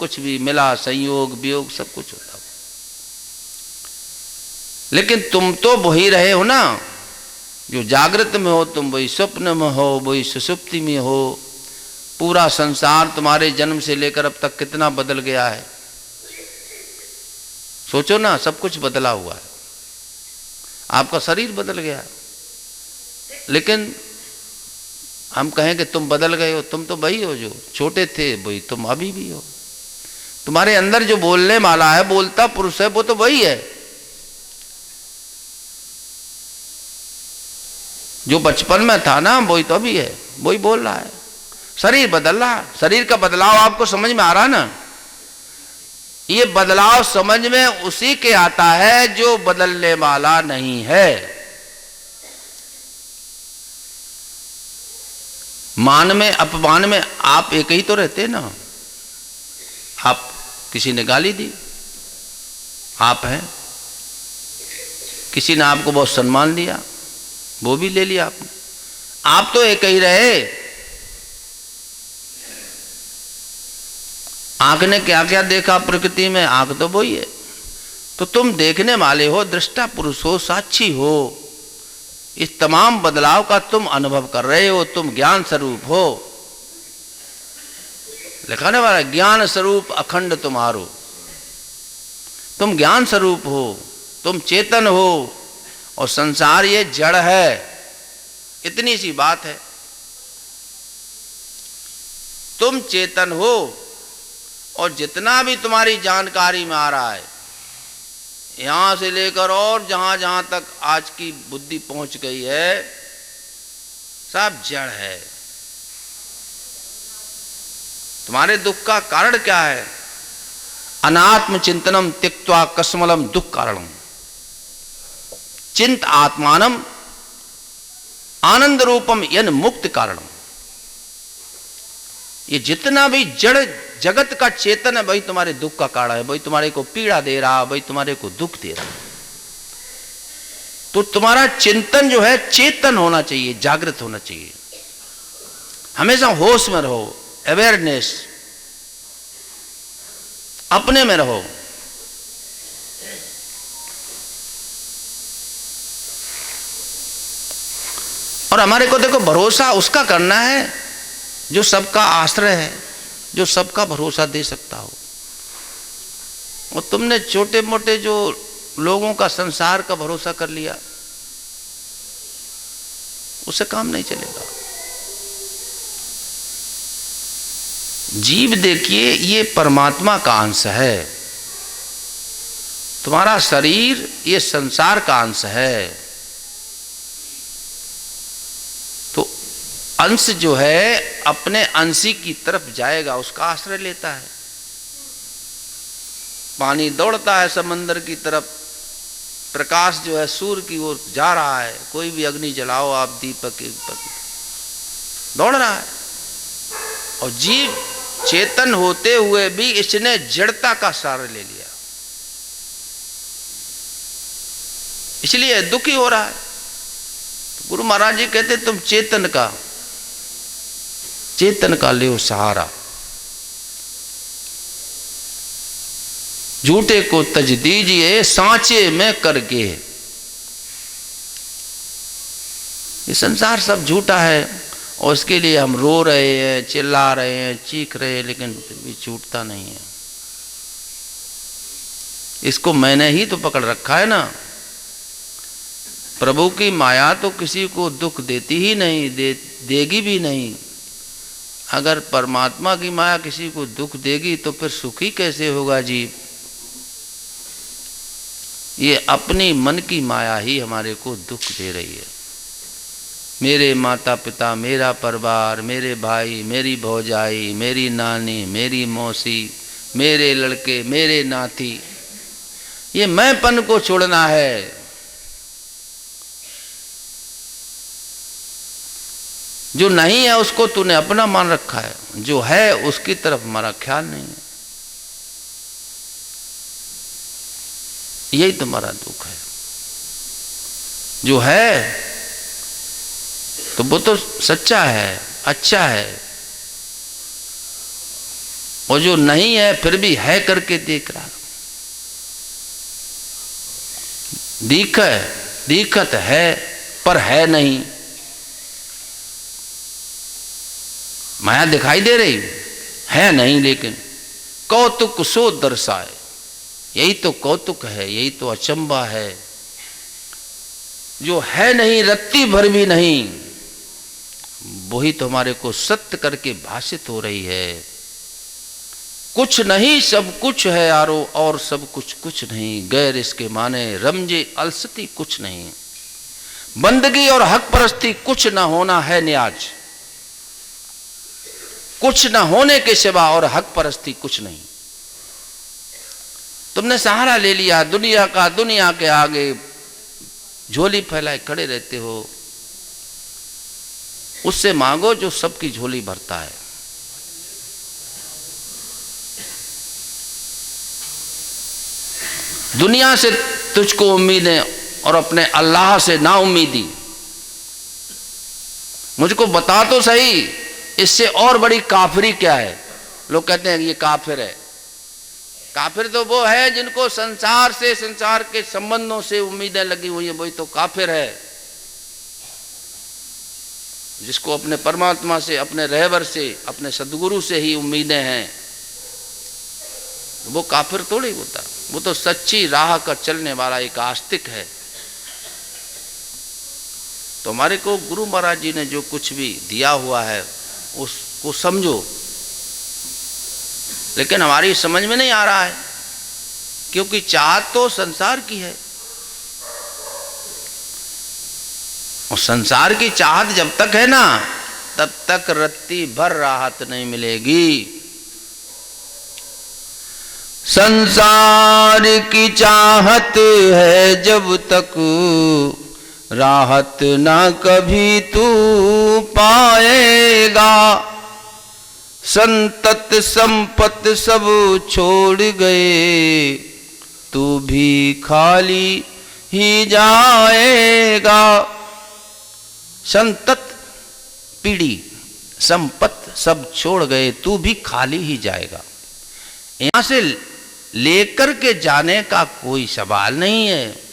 कुछ भी मिला, संयोग वियोग सब कुछ होता हो, लेकिन तुम तो वही रहे हो ना जो जागृत में हो, तुम वही स्वप्न में हो, वही सुषुप्ति में हो। पूरा संसार तुम्हारे जन्म से लेकर अब तक कितना बदल गया है, सोचो ना, सब कुछ बदला हुआ है। आपका शरीर बदल गया, लेकिन हम कहें कि तुम बदल गए हो, तुम तो वही हो जो छोटे थे, वही तुम अभी भी हो। तुम्हारे अंदर जो बोलने वाला है, बोलता पुरुष है, वो तो वही है जो बचपन में था ना, वही तो अभी है, वही बोल रहा है। शरीर बदल रहा, शरीर का बदलाव आपको समझ में आ रहा ना? ये बदलाव समझ में उसी के आता है जो बदलने वाला नहीं है। मान में अपमान में आप एक ही तो रहते ना। आप किसी ने गाली दी, आप हैं, किसी ने आपको बहुत सम्मान दिया, वो भी ले लिया आपने, आप तो एक ही रहे। आंख ने क्या क्या देखा प्रकृति में, आंख तो वही है। तो तुम देखने वाले हो, दृष्टा पुरुष हो, साक्षी हो, इस तमाम बदलाव का तुम अनुभव कर रहे हो। तुम ज्ञान स्वरूप हो, लिखाने वाला ज्ञान स्वरूप अखंड तुम्हारो। तुम ज्ञान स्वरूप हो, तुम चेतन हो, और संसार ये जड़ है। इतनी सी बात है, तुम चेतन हो, और जितना भी तुम्हारी जानकारी में आ रहा है, यहां से लेकर और जहां जहां तक आज की बुद्धि पहुंच गई है, सब जड़ है। तुम्हारे दुख का कारण क्या है? अनात्म चिंतनम त्यक्त्वा कस्मलम दुख कारणम चिंत आत्मानम आनंद रूपम यन मुक्त कारणम। ये जितना भी जड़ जगत का चेतन है, वही तुम्हारे दुख का कारण है, वही तुम्हारे को पीड़ा दे रहा, वही तुम्हारे को दुख दे रहा। तो तुम्हारा चिंतन जो है चेतन होना चाहिए, जागृत होना चाहिए, हमेशा होश में रहो, अवेयरनेस, अपने में रहो। और हमारे को देखो भरोसा उसका करना है जो सबका आश्रय है, जो सबका भरोसा दे सकता हो। और तुमने छोटे मोटे जो लोगों का, संसार का भरोसा कर लिया, उससे काम नहीं चलेगा। जीव देखिए, ये परमात्मा का अंश है। तुम्हारा शरीर ये संसार का अंश है। तो अंश जो है अपने अंशी की तरफ जाएगा, उसका आश्रय लेता है। पानी दौड़ता है समंदर की तरफ, प्रकाश जो है सूर्य की ओर जा रहा है। कोई भी अग्नि जलाओ आप, दीपक दौड़ रहा है। और जीव चेतन होते हुए भी इसने जड़ता का सहारा ले लिया, इसलिए दुखी हो रहा है। तो गुरु महाराज जी कहते तुम चेतन का ले सहारा, झूठे को तज दीजिए सांचे में करके। ये संसार सब झूठा है, और उसके लिए हम रो रहे हैं, चिल्ला रहे हैं, चीख रहे हैं, लेकिन फिर भी छूटता नहीं है। इसको मैंने ही तो पकड़ रखा है ना। प्रभु की माया तो किसी को दुख देती ही नहीं, देगी भी नहीं। अगर परमात्मा की माया किसी को दुख देगी तो फिर सुखी कैसे होगा जीव? ये अपनी मन की माया ही हमारे को दुख दे रही है। मेरे माता पिता, मेरा परिवार, मेरे भाई, मेरी भौजाई, मेरी नानी, मेरी मौसी, मेरे लड़के, मेरे नाती, ये मैंपन को छोड़ना है। जो नहीं है उसको तूने अपना मान रखा है, जो है उसकी तरफ हमारा ख्याल नहीं है। यही तुम्हारा दुख है। जो है तो वो तो सच्चा है, अच्छा है, और जो नहीं है फिर भी है करके देख रहा। दिक्कत है पर है नहीं। माया दिखाई दे रही है नहीं, लेकिन कौतुक सो दर्शाए। यही तो कौतुक है, यही तो अचंबा है। जो है नहीं, रत्ती भर भी नहीं, वही तो हमारे को सत्य करके भाषित हो रही है। कुछ नहीं सब कुछ है यारो, और सब कुछ कुछ नहीं। गैर इसके माने रमजे अलसती कुछ नहीं। बंदगी और हक परस्ती कुछ न होना है न्याज। कुछ न होने के सिवा और हक परस्ती कुछ नहीं। तुमने सहारा ले लिया दुनिया का, दुनिया के आगे झोली फैलाए खड़े रहते हो। उससे मांगो जो सबकी झोली भरता है। दुनिया से तुझको उम्मीदें और अपने अल्लाह से ना उम्मीदी। मुझको बता तो सही, इससे और बड़ी काफिरी क्या है? लोग कहते हैं ये काफिर है। काफिर तो वो है जिनको संसार से, संसार के संबंधों से उम्मीदें लगी हुई है, वही तो काफिर है। जिसको अपने परमात्मा से, अपने रहबर से, अपने सदगुरु से ही उम्मीदें हैं, वो काफिर थोड़ी होता। वो तो सच्ची राह का चलने वाला एक आस्तिक है। तो हमारे को गुरु महाराज जी ने जो कुछ भी दिया हुआ है उसको समझो, लेकिन हमारी समझ में नहीं आ रहा है, क्योंकि चाहत तो संसार की है। और संसार की चाहत जब तक है ना, तब तक रत्ती भर राहत नहीं मिलेगी। संसार की चाहत है जब तक, राहत ना कभी तू पाएगा। संतत संपत सब छोड़ गए, तू भी खाली ही जाएगा। संतत पीढ़ी संपत सब छोड़ गए, तू भी खाली ही जाएगा। यहां से लेकर के जाने का कोई सवाल नहीं है,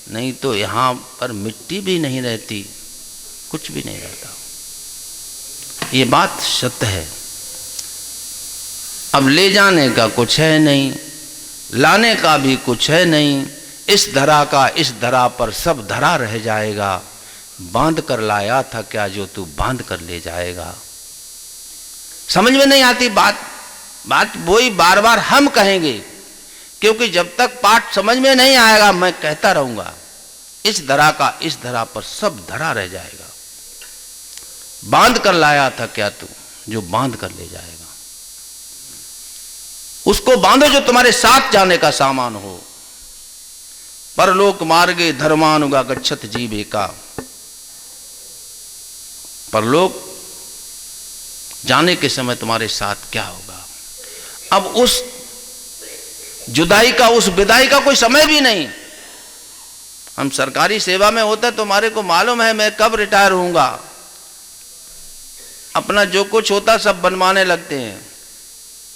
नहीं तो यहां पर मिट्टी भी नहीं रहती, कुछ भी नहीं रहता। ये बात सत्य है। अब ले जाने का कुछ है नहीं, लाने का भी कुछ है नहीं। इस धरा का इस धरा पर सब धरा रह जाएगा। बांध कर लाया था क्या जो तू बांध कर ले जाएगा। समझ में नहीं आती बात वही बार बार हम कहेंगे, क्योंकि जब तक पाठ समझ में नहीं आएगा मैं कहता रहूंगा। इस धरा का इस धरा पर सब धरा रह जाएगा। बांध कर लाया था क्या तू जो बांध कर ले जाएगा। उसको बांधो जो तुम्हारे साथ जाने का सामान हो। परलोक मार्गे धर्मानुगा गच्छत जीवेका। परलोक जाने के समय तुम्हारे साथ क्या होगा। अब उस जुदाई का, उस विदाई का कोई समय भी नहीं। हम सरकारी सेवा में होते तो हमारे को मालूम है मैं कब रिटायर होऊंगा। अपना जो कुछ होता सब बनवाने लगते हैं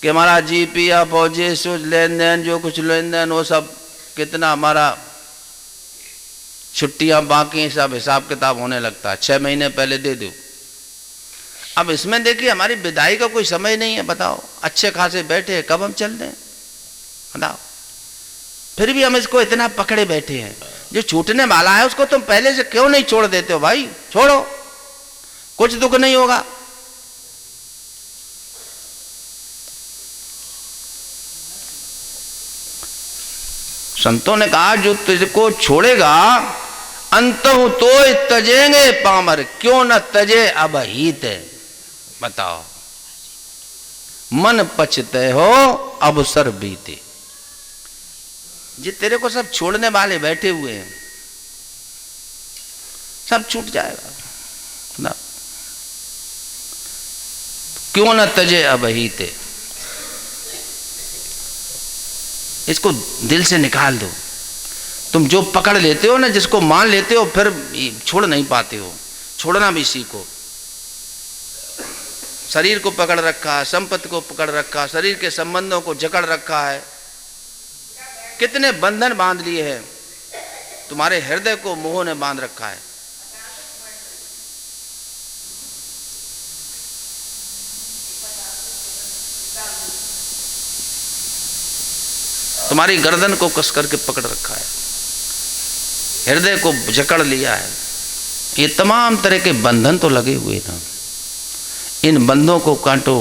कि हमारा जीपी या फौजी लेन देन, जो कुछ लेन देन वो सब कितना, हमारा छुट्टियां बाकी सब हिसाब किताब होने लगता है। 6 महीने पहले दे दो। अब इसमें देखिए हमारी विदाई का कोई समय नहीं है। बताओ, अच्छे खासे बैठे हैं, कब हम चल दें बताओ। फिर भी हम इसको इतना पकड़े बैठे हैं। जो छूटने वाला है उसको तुम पहले से क्यों नहीं छोड़ देते हो भाई? छोड़ो, कुछ दुख नहीं होगा। संतों ने कहा जो तुझको छोड़ेगा अंतहु तो तजेंगे पामर, क्यों न तजे अब हित। बताओ, मन पछते हो अवसर बीते। जी तेरे को सब छोड़ने वाले बैठे हुए हैं, सब छूट जाएगा ना। क्यों न तजे अब हिते। इसको दिल से निकाल दो। तुम जो पकड़ लेते हो ना, जिसको मान लेते हो, फिर छोड़ नहीं पाते हो। छोड़ना भी सीखो। शरीर को पकड़ रखा है, संपत्ति को पकड़ रखा है, शरीर के संबंधों को जकड़ रखा है, कितने बंधन बांध लिए हैं। तुम्हारे हृदय को मोह ने बांध रखा है। तुम्हारी गर्दन को कस करके पकड़ रखा है, हृदय को जकड़ लिया है। ये तमाम तरह के बंधन तो लगे हुए ना, इन बंधों को काटो।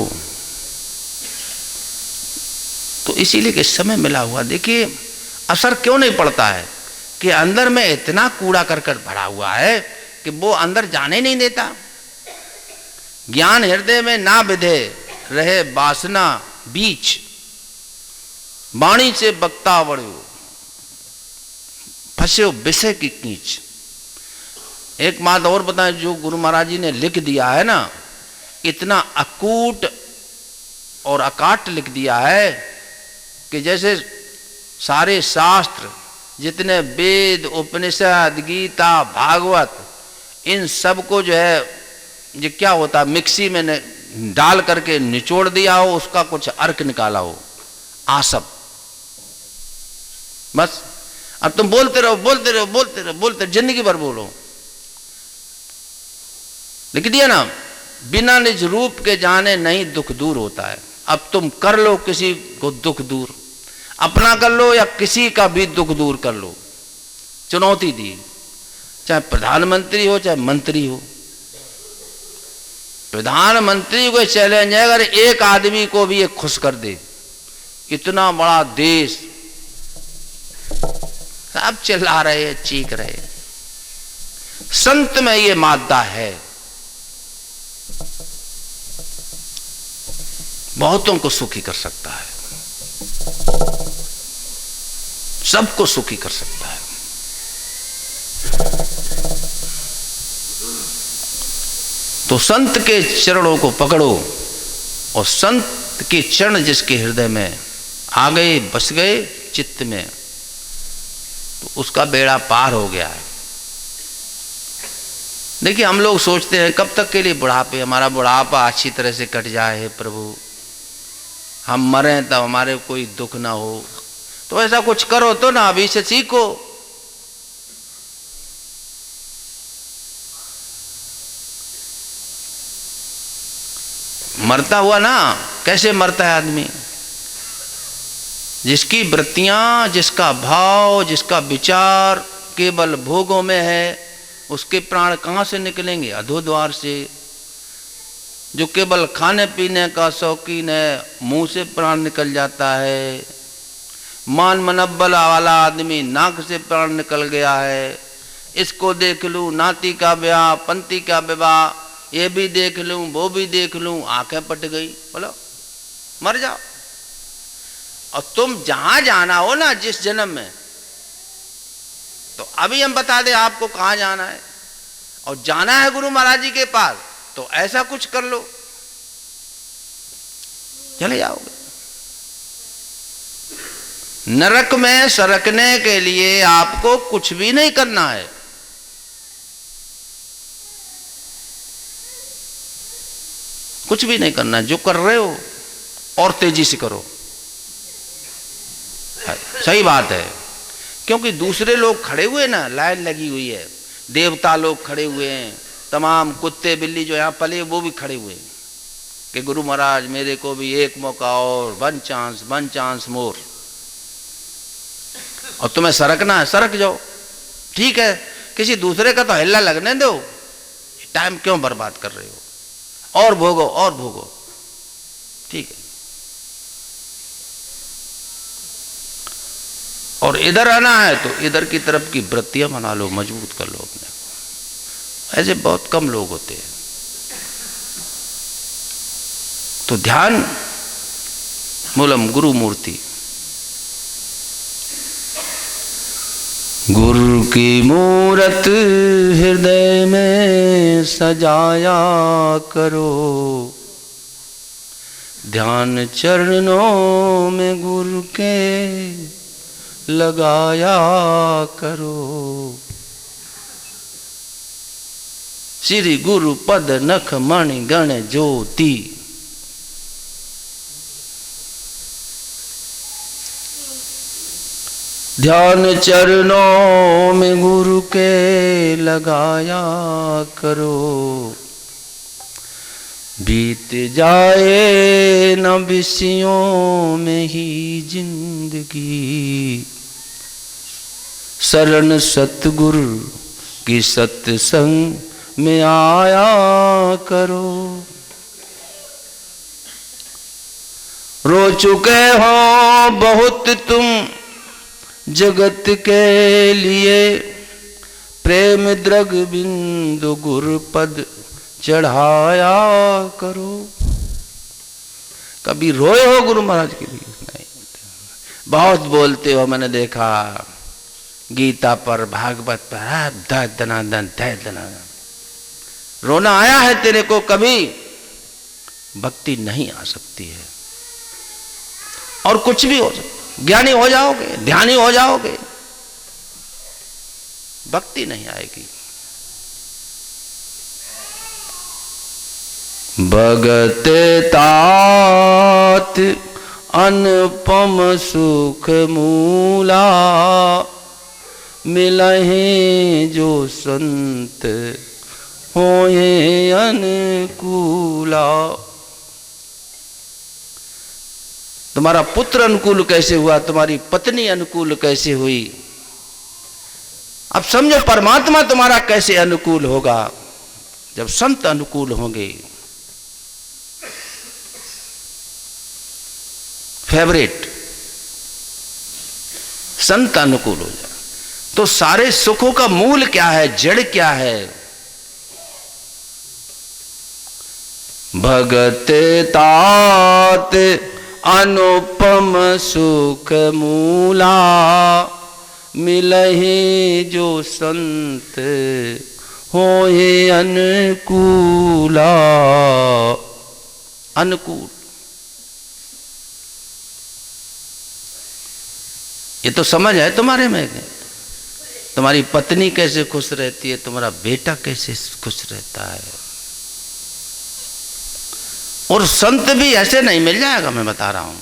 तो इसीलिए कि समय मिला हुआ, देखिए असर क्यों नहीं पड़ता है कि अंदर में इतना कूड़ा करकट भरा हुआ है कि वो अंदर जाने नहीं देता। ज्ञान हृदय में ना विधे रहे वासना बीच, वाणी से बक्ता बढ़ो फंसे विषय की कीच। एक बात और बताएं, जो गुरु महाराज जी ने लिख दिया है ना, इतना अकूट और अकाट लिख दिया है कि जैसे सारे शास्त्र, जितने वेद, उपनिषद, गीता, भागवत, इन सब को जो है ये क्या होता, मिक्सी में डाल करके निचोड़ दिया हो, उसका कुछ अर्क निकाला हो, आसप। बस अब तुम बोलते रहो, बोलते रहो, बोलते रहो, बोलते रहो, जिंदगी भर बोलो। लिख दिया ना, बिना निज रूप के जाने नहीं दुख दूर होता है। अब तुम कर लो किसी को दुख दूर, अपना कर लो या किसी का भी दुख दूर कर लो। चुनौती दी, चाहे प्रधानमंत्री हो चाहे मंत्री हो। प्रधानमंत्री को चैलेंज है, अगर एक आदमी को भी ये खुश कर दे, इतना बड़ा देश, सब चिल्ला रहे, चीख रहे। संत में ये मादा है, बहुतों को सुखी कर सकता है, सबको सुखी कर सकता है। तो संत के चरणों को पकड़ो, और संत के चरण जिसके हृदय में आ गए, बस गए चित्त में, तो उसका बेड़ा पार हो गया है। देखिए हम लोग सोचते हैं कब तक के लिए बुढ़ापे, हमारा बुढ़ापा अच्छी तरह से कट जाए हे प्रभु, हम मरें तब हमारे कोई दुख ना हो। तो ऐसा कुछ करो तो ना, अभी से सीखो। मरता हुआ ना, कैसे मरता है आदमी? जिसकी वृत्तियां, जिसका भाव, जिसका विचार केवल भोगों में है, उसके प्राण कहाँ से निकलेंगे? अधोद्वार से। जो केवल खाने पीने का शौकीन है, मुंह से प्राण निकल जाता है। मान मनब्बल वाला आदमी, नाक से प्राण निकल गया है। इसको देख लूं, नाती का ब्याह, पंती का विवाह, ये भी देख लूं, वो भी देख लूं, आंखें पट गई, बोलो मर जाओ। और तुम जहां जाना हो ना, जिस जन्म में, तो अभी हम बता दें आपको कहां जाना है, और जाना है गुरु महाराज जी के पास, तो ऐसा कुछ कर लो, चले जाओगे। नरक में सरकने के लिए आपको कुछ भी नहीं करना है। कुछ भी नहीं करना है, जो कर रहे हो और तेजी से करो। सही बात है, क्योंकि दूसरे लोग खड़े हुए ना, लाइन लगी हुई है, देवता लोग खड़े हुए हैं, तमाम कुत्ते बिल्ली जो यहाँ पले वो भी खड़े हुए हैं कि गुरु महाराज मेरे को भी एक मौका और, वन चांस मोर। और तुम्हें सरकना है, सरक जाओ, ठीक है। किसी दूसरे का तो हिल्ला लगने दो, टाइम क्यों बर्बाद कर रहे हो? और भोगो और भोगो, ठीक है। और इधर आना है तो इधर की तरफ की वृत्तियां बना लो, मजबूत कर लो अपने। ऐसे बहुत कम लोग होते हैं। तो ध्यान मूलम गुरु मूर्ति, गुरु की मूरत हृदय में सजाया करो, ध्यान चरणों में गुरु के लगाया करो। श्री गुरु पद नख मणि गण ज्योति, ध्यान चरणों में गुरु के लगाया करो, बीत जाए न विषयों में ही जिंदगी। शरण सतगुरु की सत्संग में आया करो। रो चुके हो बहुत तुम जगत के लिए, प्रेम द्रग बिंदु गुरु पद चढ़ाया करो। कभी रोए हो गुरु महाराज के लिए? नहीं। बहुत बोलते हो, मैंने देखा गीता पर, भागवत पर, दनादन दनादन। रोना आया है तेरे को कभी? भक्ति नहीं आ सकती है। और कुछ भी हो सकता, ज्ञानी हो जाओगे, ध्यानी हो जाओगे, भक्ति नहीं आएगी। भगत तात अनुपम सुख मूला, मिलहि जो संत होए अनुकूला। तुम्हारा पुत्र अनुकूल कैसे हुआ, तुम्हारी पत्नी अनुकूल कैसे हुई? अब समझो परमात्मा तुम्हारा कैसे अनुकूल होगा, जब संत अनुकूल होंगे। फेवरेट संत अनुकूल हो जाए तो सारे सुखों का मूल क्या है, जड़ क्या है? भगत तात अनुपम सुख मूला, मिलहि जो संत होए अनुकूला। अनुकूल, ये तो समझ है तुम्हारे में। तुम्हारी पत्नी कैसे खुश रहती है, तुम्हारा बेटा कैसे खुश रहता है। और संत भी ऐसे नहीं मिल जाएगा, मैं बता रहा हूं।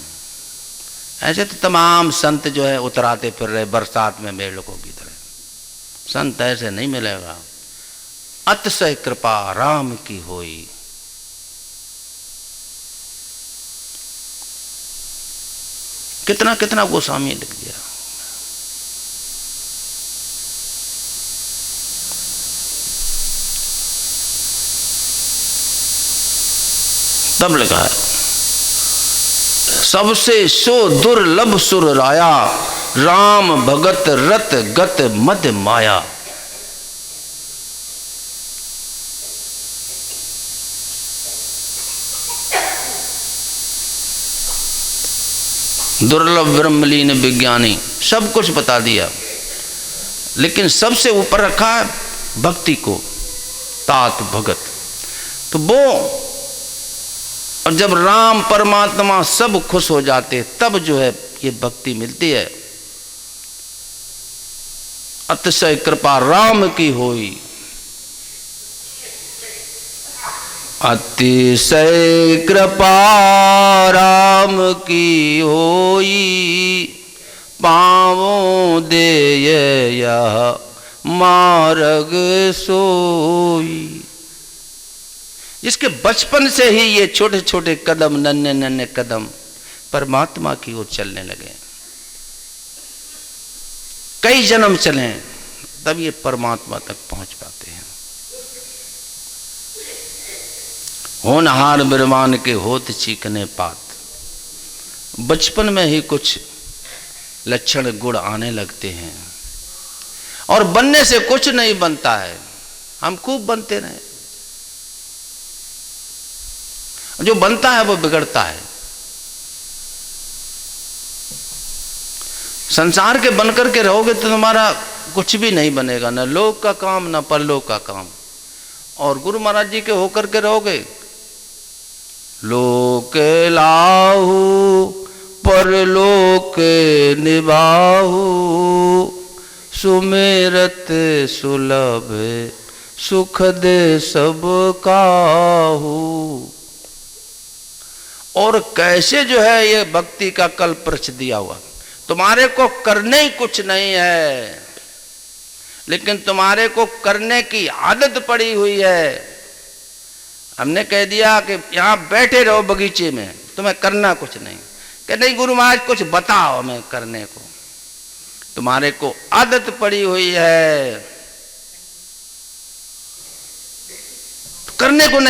ऐसे तो तमाम संत जो है उतराते फिर रहे बरसात में मेढकों की तरह। संत ऐसे नहीं मिलेगा। अतिशय कृपा राम की होई। कितना कितना गोस्वामी लिख दिया। तब लिखा है, सबसे सो दुर्लभ सुर राया, राम भगत रत गत मद माया। दुर्लभ ब्रह्मलीन विज्ञानी, सब कुछ बता दिया, लेकिन सबसे ऊपर रखा है भक्ति को, तात भगत। तो वो, और जब राम परमात्मा सब खुश हो जाते तब जो है ये भक्ति मिलती है। अतिशय कृपा राम की होई, अतिशय कृपा राम की होई, पावों दे यह मार्ग सोई। जिसके बचपन से ही ये छोटे छोटे कदम, नन्हे नन्हे कदम परमात्मा की ओर चलने लगे, कई जन्म चले, तब ये परमात्मा तक पहुंच पाते हैं। होनहार बिरमान के होत चीकने पात। बचपन में ही कुछ लक्षण गुण आने लगते हैं, और बनने से कुछ नहीं बनता है। हम खूब बनते रहे, जो बनता है वो बिगड़ता है। संसार के बनकर के रहोगे तो तुम्हारा कुछ भी नहीं बनेगा, न लोक का काम न परलोक का काम। और गुरु महाराज जी के होकर के रहोगे, लोक लाहू परलोक निभाहू, सुमेरत सुलभ सुख दे सब काहू। और कैसे जो है ये भक्ति का कल्प प्रच दिया हुआ। तुम्हारे को करने ही कुछ नहीं है, लेकिन तुम्हारे को करने की आदत पड़ी हुई है। हमने कह दिया कि यहां बैठे रहो बगीचे में, तुम्हें करना कुछ नहीं। कि नहीं गुरु महाराज कुछ बताओ हमें करने को। तुम्हारे को आदत पड़ी हुई है, करने को नहीं।